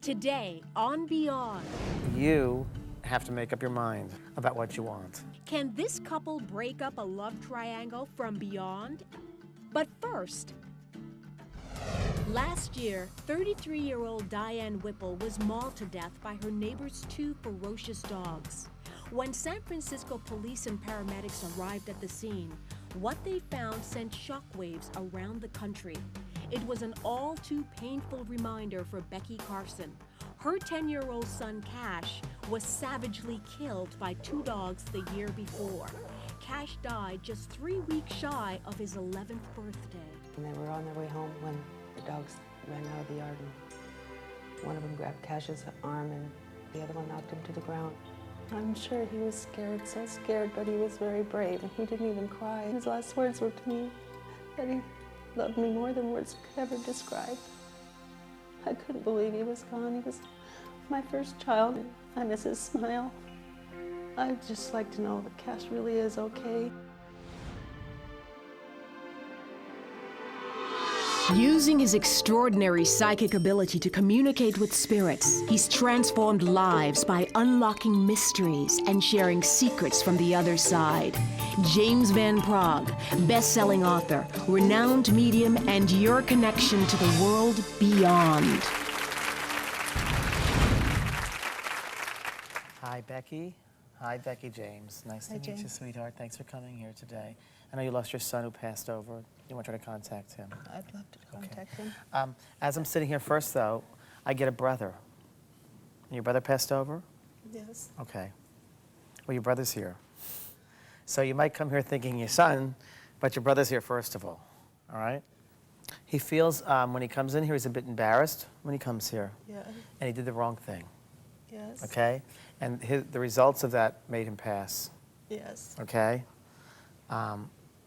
Today on Beyond, You have to make up your mind about what you want. can this couple break up a love triangle from Beyond? But first, last year, 33-year-old Diane Whipple was mauled to death by her neighbor's two ferocious dogs. When San Francisco police and paramedics arrived at the scene, what they found sent shockwaves around the country. It was an all too painful reminder for Becky Carson. Her 10-year-old son, Cash, was savagely killed by two dogs the year before. Cash died just 3 weeks shy of his 11th birthday. And they were on their way home when the dogs ran out of the yard, and one of them grabbed Cash's arm and the other one knocked him to the ground. I'm sure he was scared, so scared, but he was very brave, and he didn't even cry. His last words were to me that he loved me more than words could ever describe. I couldn't believe he was gone. He was my first child. I miss his smile. I'd just like to know that Cash really is okay. Using his extraordinary psychic ability to communicate with spirits, he's transformed lives by unlocking mysteries and sharing secrets from the other side. James Van Praagh, best-selling author, renowned medium, and your connection to the world beyond. Hi, Becky. Hi, Becky James. Nice to Hi, meet you, James. sweetheart. Thanks for coming here today. I know you lost your son who passed over. You want to try to contact him. I'd love to contact him. As I'm sitting here first, though, I get a brother. Your brother passed over? Yes. Okay. Well, your brother's here. So you might come here thinking your son, but your brother's here first of all right? He feels, when he comes in here, he's a bit embarrassed when he comes here. Yeah. And he did the wrong thing, Yes. okay? And the results of that made him pass, Yes. okay?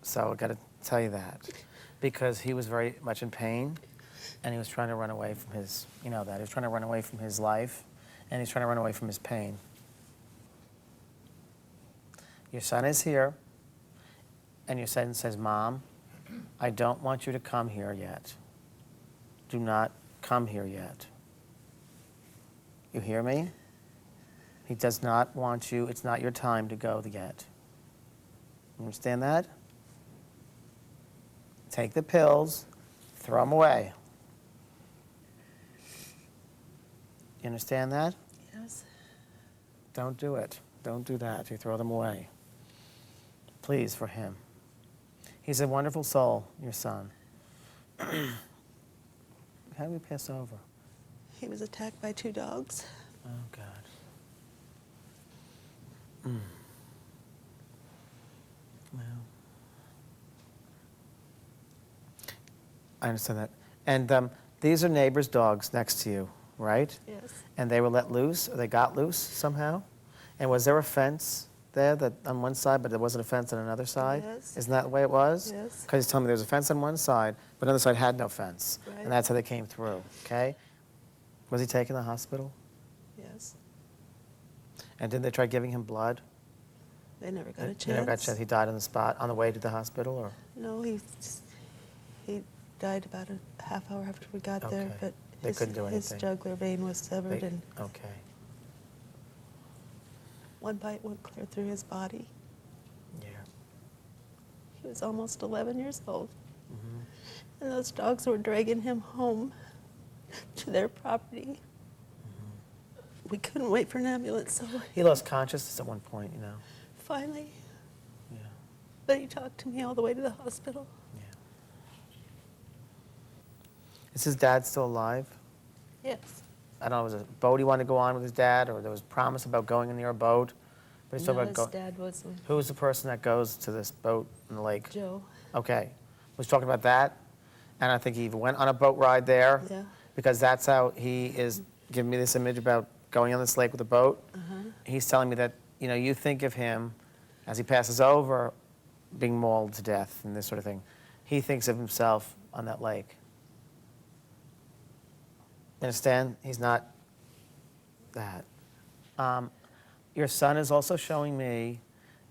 So I got to tell you that because he was very much in pain and he was trying to run away from his, you know that, he was trying to run away from his life and he's trying to run away from his pain. Your son is here and your son says, Mom, I don't want you to come here yet. Do not come here yet. You hear me? He does not want you, it's not your time to go yet. You understand that? Take the pills, throw them away. You understand that? Yes. Don't do it. Don't do that. You throw them away. Please, for him. He's a wonderful soul, your son. How did we pass over? He was attacked by two dogs. Oh, God. Well, I understand that. And these are neighbors' dogs next to you, right? Yes. And they were let loose, or they got loose somehow? And was there a fence there that on one side, but there wasn't a fence on another side? Yes. Isn't that the way it was? Yes. Because he's telling me there was a fence on one side, but another side had no fence. Right. And that's how they came through, okay? Was he taken to the hospital? Yes. And did they try giving him blood? They never got a chance. He never got a chance. He died on the spot on the way to the hospital, or? No, he died about a half hour after we got there, Okay. but They couldn't do his anything. jugular vein was severed, and Okay. one bite went clear through his body. Yeah. He was almost 11 years old, Mm-hmm. and those dogs were dragging him home to their property. Mm-hmm. We couldn't wait for an ambulance, so He lost consciousness at one point, you know. finally, Yeah. but he talked to me all the way to the hospital. Yeah. Is his dad still alive? Yes. I don't know, was it a boat he wanted to go on with his dad, or there was promise about going near a boat? But he's talking No, about his dad was who was the person that goes to this boat in the lake? Joe. Okay. Was talking about that, and I think he even went on a boat ride there. Yeah. Because that's how he is giving me this image about going on this lake with a boat. He's telling me that, you know, you think of him as he passes over being mauled to death and this sort of thing. He thinks of himself on that lake. You understand? He's not that. Your son is also showing me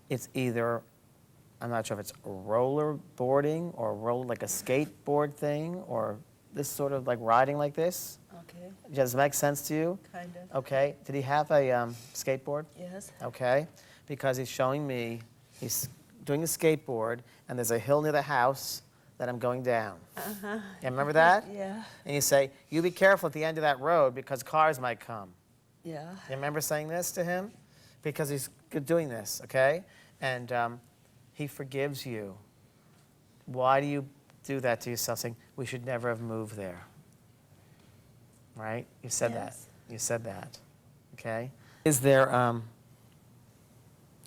it's either, I'm not sure if it's roller boarding or like a skateboard thing or this sort of like riding like this. Okay, Does it make sense to you? kind of. Okay. Did he have a skateboard? Yes. Okay. Because he's showing me, he's doing a skateboard, and there's a hill near the house that I'm going down. Uh-huh. You remember that? Yeah. And you say, you be careful at the end of that road because cars might come. Yeah. You remember saying this to him? Because he's doing this, okay? And he forgives you. Why do you do that to yourself, saying, we should never have moved there? Right? You said that. Yes. You said that, okay? Is there,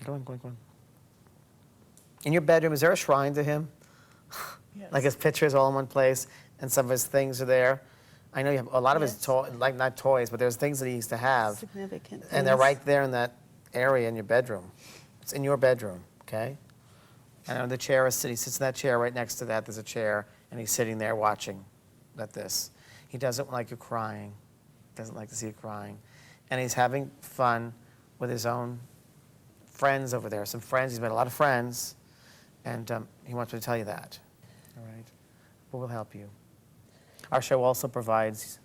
go on. In your bedroom, is there a shrine to him? Yes. Like his pictures all in one place, and some of his things are there? I know you have a lot of his Yes. toys, like not toys, but there's things that he used to have. Significant. And they're things. right there in that area in your bedroom. It's in your bedroom, okay? And the chair is sitting, he sits in that chair right next to that. There's a chair, and he's sitting there watching at this. He doesn't like you crying, doesn't like to see you crying. And he's having fun with his own friends over there. Some friends, he's met a lot of friends, and he wants me to tell you that, all right? But we'll help you. Our show also provides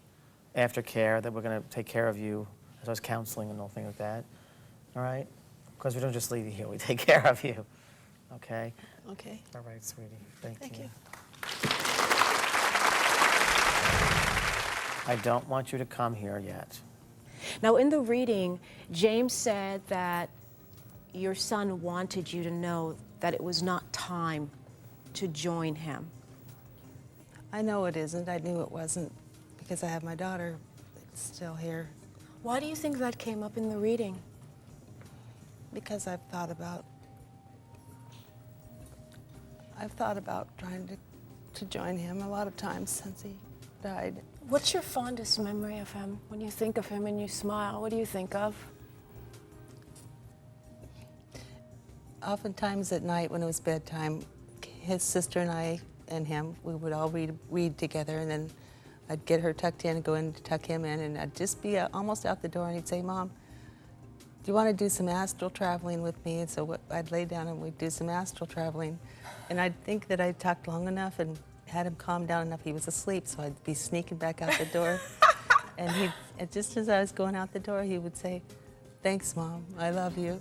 aftercare, that we're going to take care of you, as well as counseling and all things like that, all right? Because we don't just leave you here, we take care of you, okay? Okay. All right, sweetie, thank you. I don't want you to come here yet. Now, in the reading, James said that your son wanted you to know that it was not time to join him. I know it isn't. I knew it wasn't because I have my daughter still here. Why do you think that came up in the reading? Because I've thought about trying to join him a lot of times since he died. What's your fondest memory of him? When you think of him and you smile, what do you think of? Oftentimes at night when it was bedtime, his sister and I and him, we would all read together, and then I'd get her tucked in and go in to tuck him in, and I'd just be almost out the door, and he'd say, Mom, do you want to do some astral traveling with me? And so I'd lay down and we'd do some astral traveling. And I'd think that I'd talked long enough and had him calm down enough. He was asleep, so I'd be sneaking back out the door. And just as I was going out the door, he would say, thanks, Mom, I love you.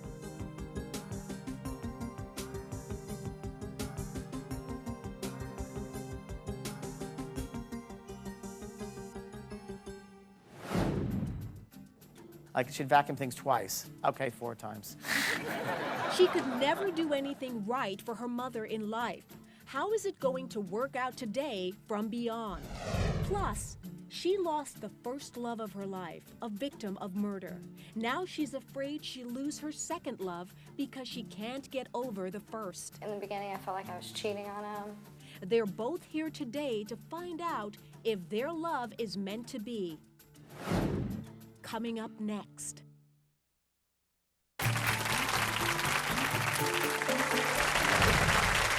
Like, she'd vacuum things twice. Okay, 4 times. She could never do anything right for her mother in life. How is it going to work out today from beyond? Plus, she lost the first love of her life, a victim of murder. Now she's afraid she'll lose her second love because she can't get over the first. In the beginning, I felt like I was cheating on him. They're both here today to find out if their love is meant to be. Coming up next.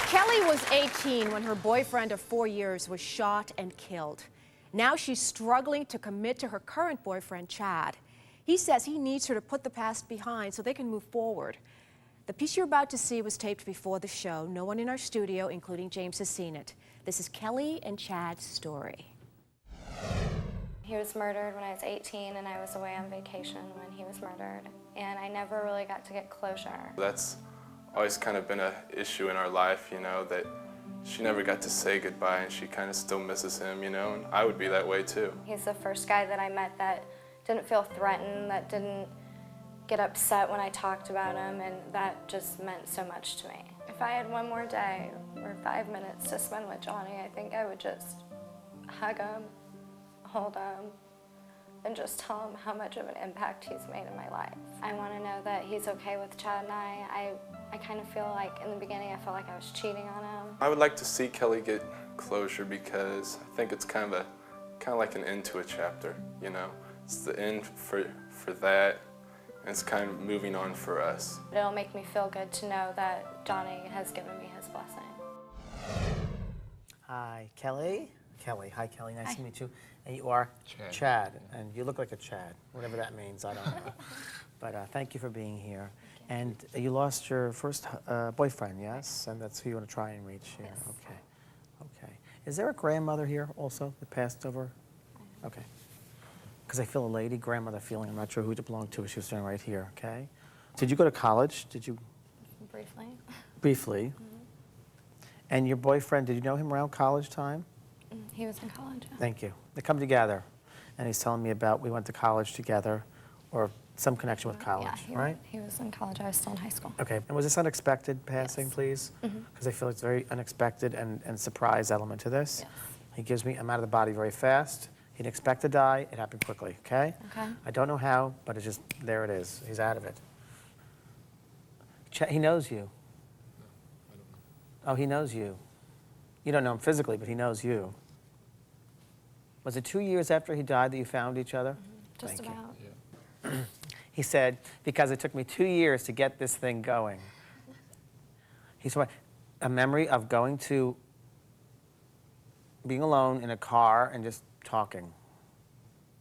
Kelly was 18 when her boyfriend of 4 years was shot and killed. Now she's struggling to commit to her current boyfriend, Chad. He says he needs her to put the past behind so they can move forward. The piece you're about to see was taped before the show. No one in our studio, including James, has seen it. This is Kelly and Chad's story. He was murdered when I was 18, and I was away on vacation when he was murdered. And I never really got to get closure. That's always kind of been an issue in our life, you know, that she never got to say goodbye and she kind of still misses him, you know, and I would be that way too. He's the first guy that I met that didn't feel threatened, that didn't get upset when I talked about him, and that just meant so much to me. If I had one more day or 5 minutes to spend with Johnny, I think I would just hug him, hold him, and just tell him how much of an impact he's made in my life. I want to know that he's okay with Chad and I kind of feel like in the beginning I felt like I was cheating on him. I would like to see Kelly get closure because I think it's kind of like an end to a chapter, you know. It's the end for that, and it's kind of moving on for us. It'll make me feel good to know that Johnny has given me his blessing. Hi, Kelly. Kelly, hi, Kelly. Nice to meet you. And you are Chad, and you look like a Chad, whatever that means. I don't know. But thank you for being here. And you lost your first boyfriend, yes? And that's who you want to try and reach here. Yes. Okay. Okay. Is there a grandmother here also that passed over? Okay. because I feel a lady grandmother feeling. I'm not sure who it belonged to. She was standing right here, okay? Did you go to college? Did you? Briefly. Briefly. And your boyfriend, did you know him around college time? He was in college. Yeah. Thank you. They come together, and he's telling me about we went to college together, or some connection with college, Yeah, right? he was in college. I was still in high school. Okay. And was this unexpected passing, Yes. please? Because I feel it's very unexpected and surprise element to this. Yes. He gives me, I'm out of the body very fast. He didn't expect to die. It happened quickly, okay? Okay. I don't know how, but it's just, there it is. He's out of it. He knows you. Oh, he knows you. You don't know him physically, but he knows you. Was it 2 years after he died that you found each other? Just Thank you. about. He said, because it took me 2 years to get this thing going. He said, a memory of going to, being alone in a car and just talking.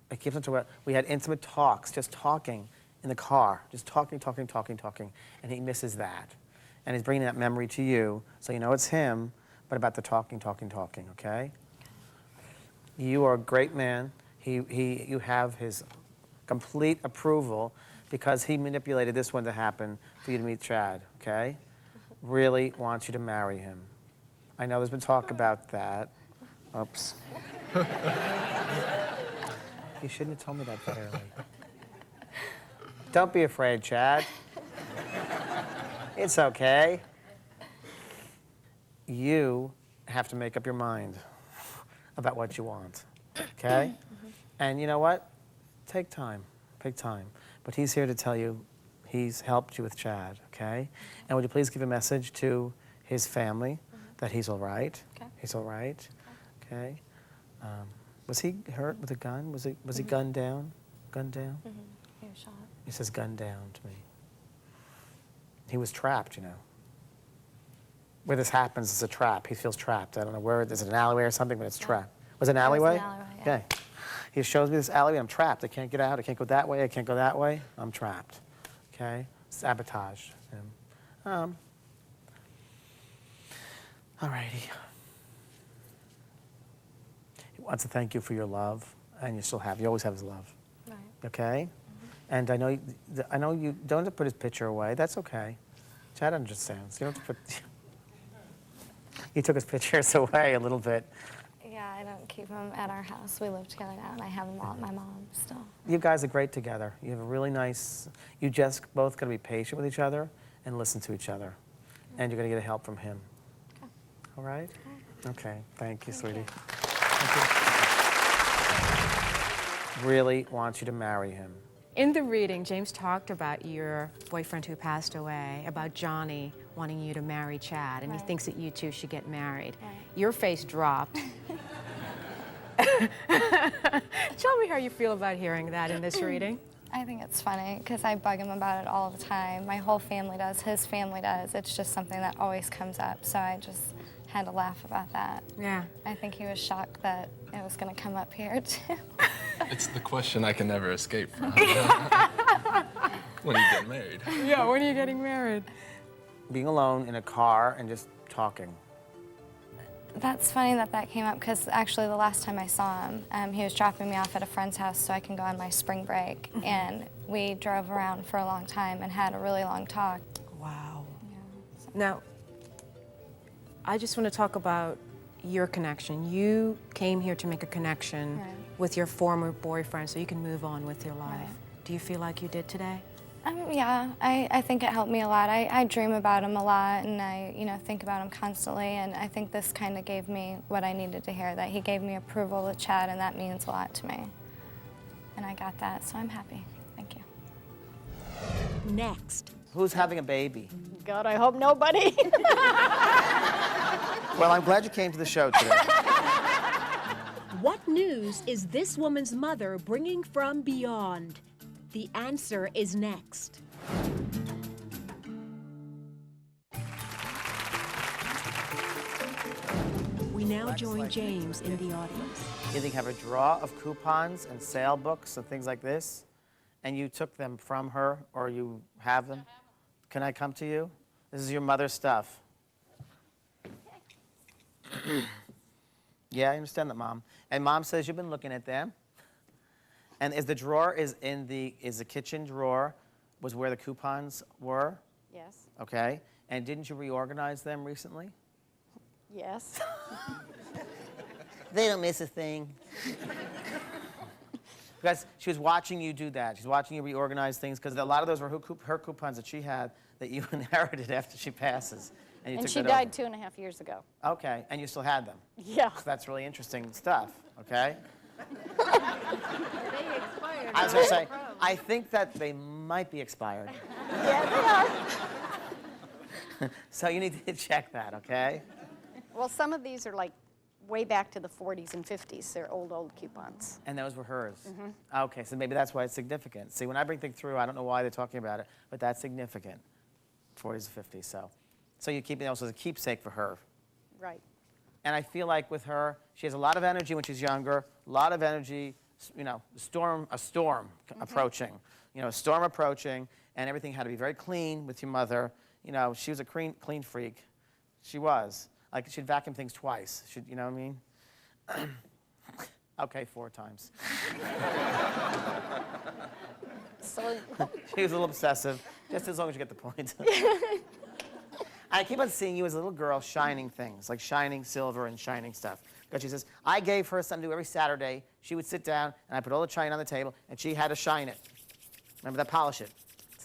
It keeps on talking. We had intimate talks, just talking in the car, just talking, and he misses that. And he's bringing that memory to you, so you know it's him, but about the talking, okay? You are a great man. You have his complete approval because he manipulated this one to happen for you to meet Chad, okay? Really wants you to marry him. I know there's been talk about that. Oops. You shouldn't have told me that early. Don't be afraid, Chad. It's okay. You have to make up your mind about what you want, okay? And you know what? Take time. But he's here to tell you he's helped you with Chad, okay? And would you please give a message to his family that he's all right? Okay. He's all right, okay? Was he hurt with a gun? Was he gunned down? Gunned down? He was shot. He says gunned down to me. He was trapped, you know. Where this happens is a trap. He feels trapped. I don't know where, is it an alleyway or something, but it's trapped. Was it an alleyway? It was an alleyway, yeah. Okay. He shows me this alleyway, I'm trapped. I can't get out, I can't go that way, I can't go that way. I'm trapped, okay? Sabotage him. All righty. He wants to thank you for your love, and you always have his love, Right. okay? And I know you don't have to put his picture away, that's okay. Chad understands, you don't have to put, you took his pictures away a little bit. Yeah, I don't keep him at our house. We live together now, and I have him all at my mom's still. You guys are great together. You have a really nice, you just both got to be patient with each other and listen to each other. And you're going to get help from him. Okay. All right? Okay. Thank you, sweetie. you. Thank you. Really wants you to marry him. In the reading, James talked about your boyfriend who passed away, about Johnny wanting you to marry Chad, and he Right. thinks that you two should get married. Right. Your face dropped. Tell me how you feel about hearing that in this reading. I think it's funny because I bug him about it all the time. My whole family does, his family does. It's just something that always comes up, so I just had to laugh about that. Yeah. I think he was shocked that it was going to come up here, too. It's the question I can never escape from. When you get married. Yeah, when are you getting married? Being alone in a car and just talking. That's funny that that came up because actually the last time I saw him, he was dropping me off at a friend's house so I can go on my spring break. And we drove around for a long time and had a really long talk. Wow. Yeah, so- Now, I just want to talk about your connection. You came here to make a connection Right. with your former boyfriend so you can move on with your life. Right. Do you feel like you did today? Yeah, I think it helped me a lot. I dream about him a lot, and I think about him constantly. And I think this kind of gave me what I needed to hear. That he gave me approval with Chad, and that means a lot to me. And I got that, so I'm happy. Thank you. Next. Who's having a baby? God, I hope nobody. Well, I'm glad you came to the show today. What news is this woman's mother bringing from beyond? The answer is next. We now join James in the audience. You think have a drawer of coupons and sale books and things like this, and you took them from her, or you have them? Can I come to you? This is your mother's stuff. Yeah, I understand that, Mom. And Mom says you've been looking at them. And is the drawer is the kitchen drawer was where the coupons were? Yes. Okay. And didn't you reorganize them recently? Yes. They don't miss a thing. Because she was watching you do that. She's watching you reorganize things because a lot of those were her coupons that she had that you inherited after she passes. And, you And took she that died over. 2.5 years ago. Okay, and you still had them. Yeah. So that's really interesting stuff, okay? They expired. I was going to say, I think that they might be expired. Yeah, So you need to check that, okay? well, some of these are like way back to the 40s and 50s. They're old coupons. And those were hers. Okay, so maybe that's why it's significant. See, when I bring things through, I don't know why they're talking about it, but that's significant. 40s and 50s, so you keep it also as a keepsake for her. Right. And I feel like with her, she has a lot of energy when she's younger, a lot of energy, you know, a storm approaching, a storm approaching, and everything had to be very clean with your mother. You know, she was a clean freak. She was. Like, she'd vacuum things twice. You know what I mean? Okay, 4 times. So, She was a little obsessive, just as long as you get the point. I keep on seeing you as a little girl shining things, like shining silver and shining stuff. Because she says, I gave her something to do every Saturday. She would sit down, and I put all the china on the table, and she had to shine it. Remember that? Polish it.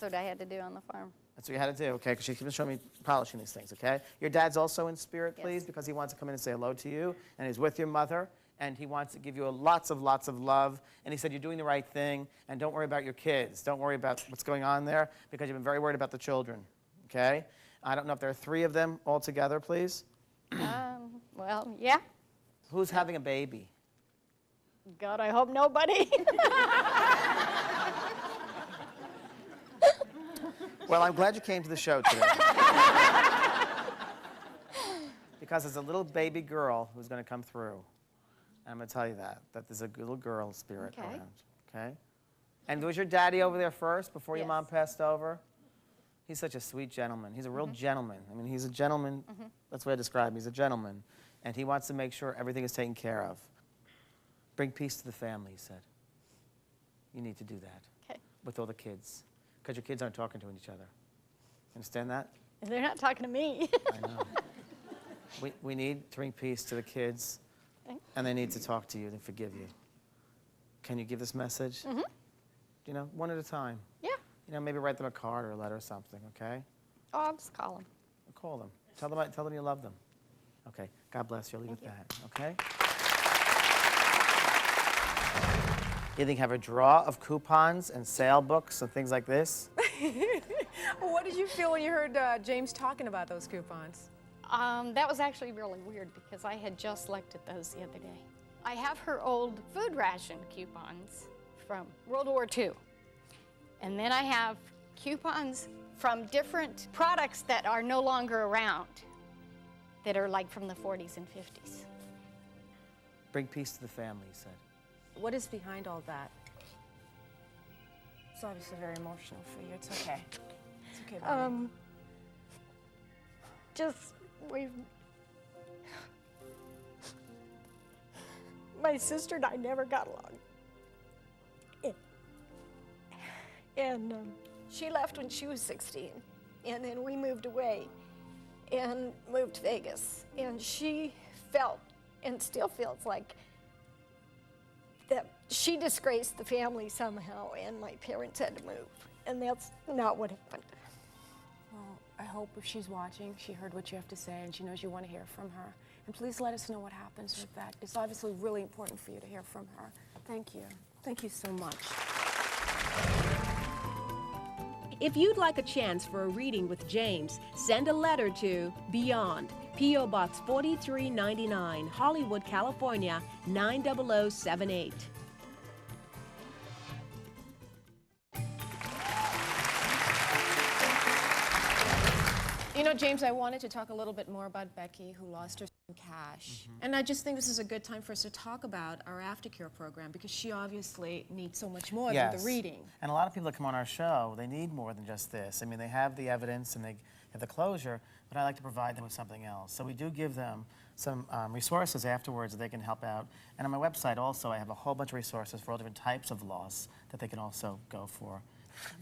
that's what I had to do on the farm. That's what you had to do, okay? Because she keeps showing me polishing these things, okay? Your dad's also in spirit, please, Yes. because he wants to come in and say hello to you, and he's with your mother, and he wants to give you lots of love. And he said, you're doing the right thing, and don't worry about your kids. Don't worry about what's going on there, because you've been very worried about the children, okay? I don't know if there are 3 of them all together, please. Well, yeah. Who's having a baby? God, I hope nobody. Well, I'm glad you came to the show today. Because there's a little baby girl who's going to come through. And I'm going to tell you that there's a little girl spirit Okay. around, okay? And was your daddy over there first before your Yes. mom passed over? He's such a sweet gentleman. He's a real gentleman. I mean, he's a gentleman. That's what I describe him. He's a gentleman. And he wants to make sure everything is taken care of. Bring peace to the family, he said. You need to do that Okay. with all the kids. Because your kids aren't talking to each other. Understand that? They're not talking to me. I know. We need to bring peace to the kids, Okay. and they need to talk to you and forgive you. Can you give this message? You know, one at a time. Yeah. You know, maybe write them a card or a letter or something, okay? Oh, I'll just call them. Call them. Tell them you love them. Okay. God bless you. I'll leave it at that, okay? You think have a drawer of coupons and sale books and things like this? What did you feel when you heard James talking about those coupons? That was actually really weird because I had just looked at those the other day. I have her old food ration coupons from World War II. And then I have coupons from different products that are no longer around, that are like from the 40s and 50s. Bring peace to the family, he said. What is behind all that? It's obviously very emotional for you. It's okay. It's okay. Bonnie. Just, my sister and I never got along. And she left when she was 16, and then we moved away and moved to Vegas. And she felt, and still feels like, that she disgraced the family somehow, and my parents had to move. And that's not what happened. Well, I hope if she's watching, she heard what you have to say and she knows you want to hear from her. And please let us know what happens with that. It's obviously really important for you to hear from her. Thank you. Thank you so much. If you'd like a chance for a reading with James, send a letter to Beyond, P.O. Box 4399, Hollywood, California, 90078. You know, James, I wanted to talk a little bit more about Becky, who lost her Cash. And I just think this is a good time for us to talk about our aftercare program because she obviously needs so much more than the reading. And a lot of people that come on our show, they need more than just this. I mean, they have the evidence and they have the closure, but I like to provide them with something else. So we do give them some resources afterwards that they can help out. And on my website also, I have a whole bunch of resources for all different types of loss that they can also go for.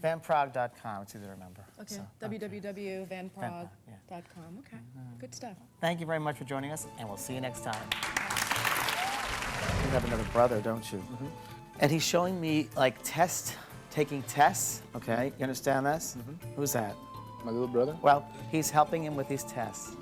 vanprog.com, it's easy to remember. Okay, So, www.vanprog.com. yeah. Okay, good stuff. Thank you very much for joining us, and we'll see you next time. You have another brother, don't you? And he's showing me, like, taking tests, okay? You understand this? Who's that? My little brother? Well, he's helping him with these tests.